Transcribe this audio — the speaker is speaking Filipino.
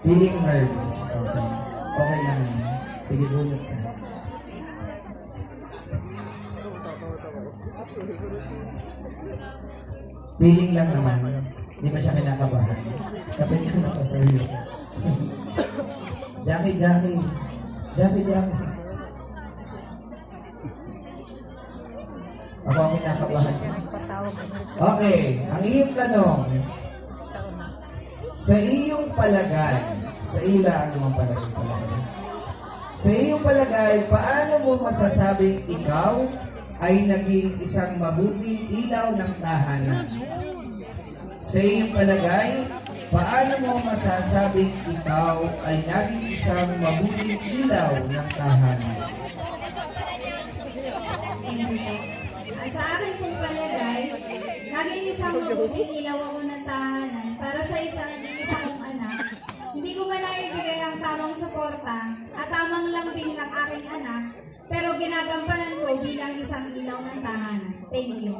Feeling nervous. Okay. Okay lang yun. Sige, bunot ka. Feeling lang naman. Hindi ba siya kinakabahan? Kapit ka na pa sa iyo. Jackie, Jackie. Jackie, Jackie. Ako ang kinakabahan. Okay, ang iyong tanong. Sa iyong palagay, sa iyo lang naman palagay. Sa iyong palagay, paano mo masasabing ikaw ay naging isang mabuting ilaw ng tahanan? Sa iyong palagay, paano mo masasabing ikaw ay naging isang mabuting ilaw ng tahanan? Sa akin pong palagay, naging isang mabuting ilaw ako ng tahanan para sa isang kong anak. Hindi ko man naibigay ang tamang suporta at tamang lambing ng aking anak, pero ginagampanan ko bilang isang ilaw ng tahanan. Thank you.